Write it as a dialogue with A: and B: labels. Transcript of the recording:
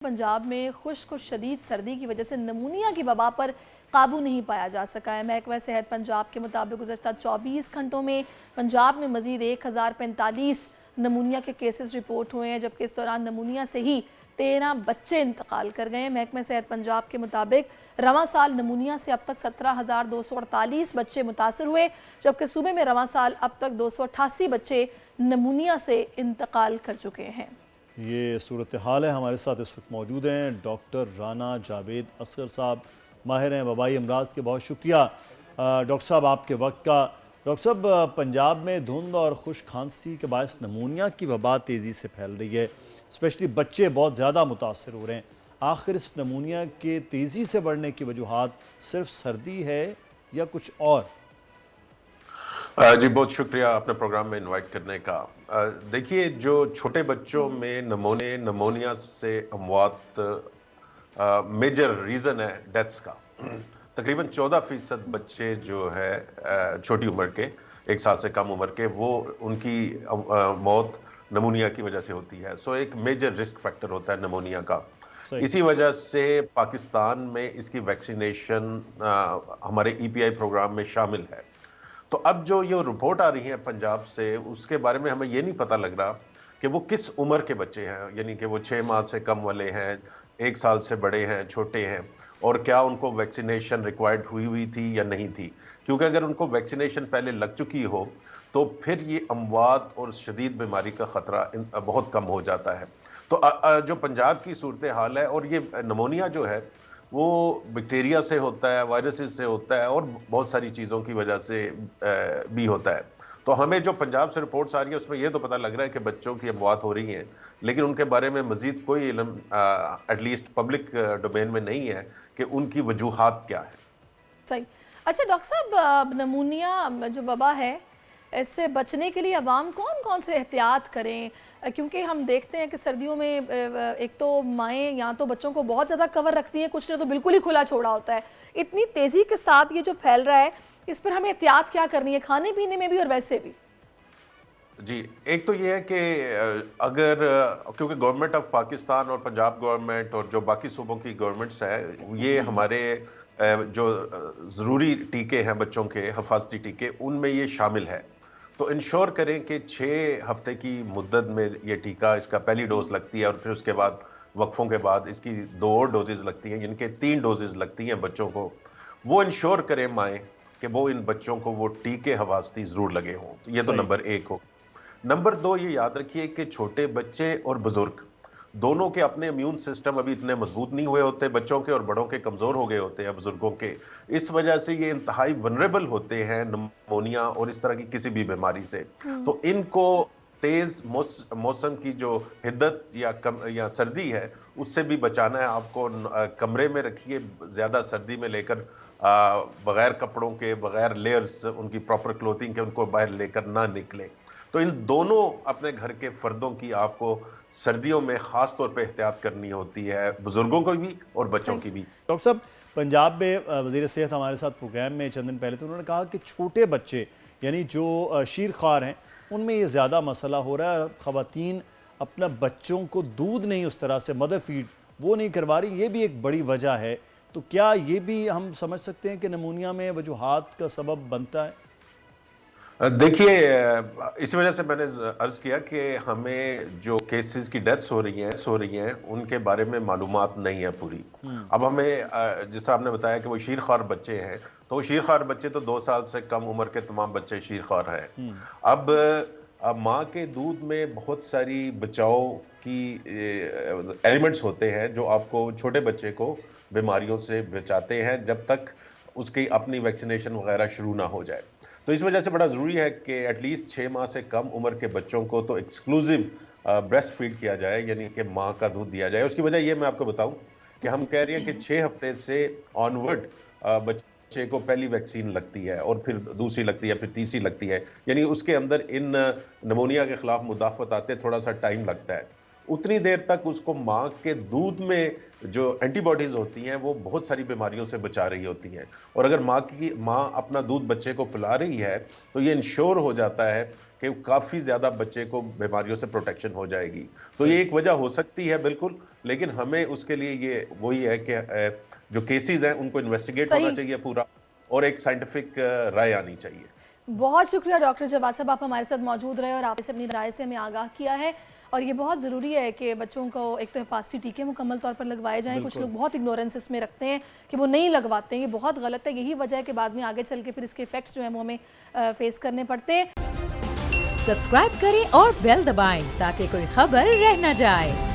A: पंजाब में खुश्क और शदीद सर्दी की वजह से नमूनिया की वबा पर काबू नहीं पाया जा सका है। महकमा सेहत पंजाब के मुताबिक गुज़श्ता 24 घंटों में पंजाब में मज़ीद 1045 नमूनिया के केसेस रिपोर्ट हुए हैं, जबकि इस दौरान नमूनिया से ही 13 बच्चे इंतकाल कर गए हैं। महकमा सेहत पंजाब के मुताबिक रवां साल नमूनिया से अब तक 17,248 बच्चे मुतासर हुए, जबकि सूबे में रवां साल अब तक 288 बच्चे नमूनिया से इंतकाल कर चुके हैं।
B: ये सूरत हाल है। हमारे साथ इस वक्त मौजूद हैं डॉक्टर राना जावेद असगर साहब, माहिर हैं वबाई अमराज के। बहुत शुक्रिया डॉक्टर साहब आपके वक्त का। डॉक्टर साहब, पंजाब में धुंध और खुश खांसी के बायस नमूनिया की वबा तेज़ी से फैल रही है, स्पेशली बच्चे बहुत ज़्यादा मुतासर हो रहे हैं। आखिर इस नमूनिया के तेज़ी से बढ़ने की वजूहात सिर्फ सर्दी है या कुछ और?
C: जी बहुत शुक्रिया आपने प्रोग्राम में इनवाइट करने का। देखिए, जो छोटे बच्चों में नमोनिया से अमवात मेजर रीज़न है डेथ्स का। तकरीबन 14% बच्चे जो है छोटी उम्र के, 1 साल से कम उम्र के, वो उनकी मौत नमोनिया की वजह से होती है। सो एक मेजर रिस्क फैक्टर होता है नमोनिया का। इसी वजह से पाकिस्तान में इसकी वैक्सीनेशन हमारे EPI प्रोग्राम में शामिल है। तो अब जो ये रिपोर्ट आ रही है पंजाब से, उसके बारे में हमें ये नहीं पता लग रहा कि वो किस उम्र के बच्चे हैं, यानी कि वो 6 माह से कम वाले हैं, 1 साल से बड़े हैं, छोटे हैं, और क्या उनको वैक्सीनेशन रिक्वायर्ड हुई थी या नहीं थी। क्योंकि अगर उनको वैक्सीनेशन पहले लग चुकी हो तो फिर ये अमवात और शदीद बीमारी का ख़तरा बहुत कम हो जाता है। तो जो पंजाब की सूरत हाल है, और ये नमोनिया जो है वो बैक्टीरिया से होता है, वायरसेस से होता है, और बहुत सारी चीज़ों की वजह से भी होता है। तो हमें जो पंजाब से रिपोर्ट्स आ रही है उसमें ये तो पता लग रहा है कि बच्चों की अमवात हो रही हैं, लेकिन उनके बारे में मज़ीद कोई इल्म एटलीस्ट पब्लिक डोमेन में नहीं है कि उनकी वजूहात क्या है।
A: सही। अच्छा डॉक्टर साहब, नमूनिया जो वबा है, इससे बचने के लिए अवाम कौन कौन से एहतियात करें? क्योंकि हम देखते हैं कि सर्दियों में एक तो माएँ या तो बच्चों को बहुत ज़्यादा कवर रखती हैं, कुछ ने तो बिल्कुल ही खुला छोड़ा होता है। इतनी तेज़ी के साथ ये जो फैल रहा है, इस पर हमें एहतियात क्या करनी है, खाने पीने में भी और वैसे भी?
C: जी, एक तो ये है कि अगर क्योंकि गवर्नमेंट ऑफ पाकिस्तान और पंजाब गवर्नमेंट और जो बाकी सूबों की गवर्नमेंट्स है, ये हमारे जो ज़रूरी टीके हैं बच्चों के, हिफाजती टीके, उनमें ये शामिल है। तो इंश्योर करें कि 6 हफ्ते की मुद्दत में ये टीका, इसका पहली डोज लगती है, और फिर उसके बाद वक्फों के बाद इसकी 2 और डोजेज़ लगती हैं, जिनके 3 डोजेज़ लगती हैं बच्चों को। वो इंश्योर करें माएँ कि वो इन बच्चों को वो टीके हिफाजती ज़रूर लगे हों। तो ये तो नंबर 1 हो। नंबर 2, ये याद रखिए कि छोटे बच्चे और बुजुर्ग दोनों के अपने इम्यून सिस्टम अभी इतने मजबूत नहीं हुए होते, बच्चों के और बड़ों के कमजोर हो गए होते हैं, बुजुर्गों के। इस वजह से ये इंतहाई वनरेबल होते हैं नमोनिया और इस तरह की किसी भी बीमारी से। तो इनको तेज मौसम की जो हिद्दत या सर्दी है, उससे भी बचाना है आपको। कमरे में रखिए, ज्यादा सर्दी में लेकर बगैर कपड़ों के, बगैर लेयर्स उनकी प्रॉपर क्लोथिंग के, उनको बाहर लेकर ना निकले। तो इन दोनों अपने घर के फर्दों की आपको सर्दियों में खास तौर पे एहतियात करनी होती है, बुजुर्गों को भी और बच्चों की भी।
B: डॉक्टर साहब, पंजाब में वज़ीर सेहत हमारे साथ प्रोग्राम में चंद दिन पहले थे, उन्होंने कहा कि छोटे बच्चे यानी जो शीरख्वार हैं उनमें ये ज़्यादा मसला हो रहा है। ख़वातीन अपना बच्चों को दूध नहीं उस तरह से मदर फीड वो नहीं करवा रही, ये भी एक बड़ी वजह है। तो क्या ये भी हम समझ सकते हैं कि नमूनिया में वजूहात का सबब बनता है?
C: देखिए, इसी वजह से मैंने अर्ज किया कि हमें जो केसेस की डेथ्स हो रही हैं उनके बारे में मालूमात नहीं है पूरी। अब हमें जिस आपने बताया कि वो शीरख्वार बच्चे हैं, तो वो शीरख्वार बच्चे तो 2 साल से कम उम्र के तमाम बच्चे शीरख्वार हैं। अब माँ के दूध में बहुत सारी बचाव की एलिमेंट्स होते हैं जो आपको, छोटे बच्चे को, बीमारियों से बचाते हैं जब तक उसकी अपनी वैक्सीनेशन वगैरह शुरू ना हो जाए। तो इस वजह से बड़ा ज़रूरी है कि एटलीस्ट 6 माह से कम उम्र के बच्चों को तो एक्सक्लूसिव ब्रेस्ट फीड किया जाए, यानी कि माँ का दूध दिया जाए। उसकी वजह ये मैं आपको बताऊं कि हम कह रहे हैं कि 6 हफ्ते से ऑनवर्ड बच्चे को पहली वैक्सीन लगती है, और फिर दूसरी लगती है, फिर तीसरी लगती है, यानी उसके अंदर इन नमोनिया के खिलाफ मुदाफ़त आते थोड़ा सा टाइम लगता है। उतनी देर तक उसको माँ के दूध में जो एंटीबॉडीज होती हैं वो बहुत सारी बीमारियों से बचा रही होती हैं। और अगर माँ अपना दूध बच्चे को पिला रही है तो ये इंश्योर हो जाता है کہ کافی زیادہ بچے کو بیماریوں سے پروٹیکشن ہو جائے گی. تو یہ ایک وجہ ہو سکتی ہے بالکل, لیکن ہمیں اس کے لیے یہ وہی ہے کہ جو کیسز ہیں ان کو انویسٹیگیٹ ہونا چاہیے پورا, اور ایک سائنٹیفک رائے آنی چاہیے.
A: بہت شکریہ ڈاکٹر جواد صاحب, آپ ہمارے ساتھ موجود رہے اور آپ سے اپنی رائے سے ہمیں آگاہ کیا ہے. اور یہ بہت ضروری ہے کہ بچوں کو ایک تو حفاظتی ٹیکے مکمل طور پر لگوائے جائیں. کچھ لوگ بہت اگنورنس اس میں رکھتے ہیں کہ وہ نہیں لگواتے ہیں, یہ بہت غلط ہے. یہی وجہ ہے کہ بعد میں آگے چل کے پھر اس کے ایفیکٹس جو ہیں وہ ہمیں فیس کرنے پڑتے ہیں.
D: سبسکرائب کریں اور بیل دبائیں تاکہ کوئی خبر رہ نہ جائے.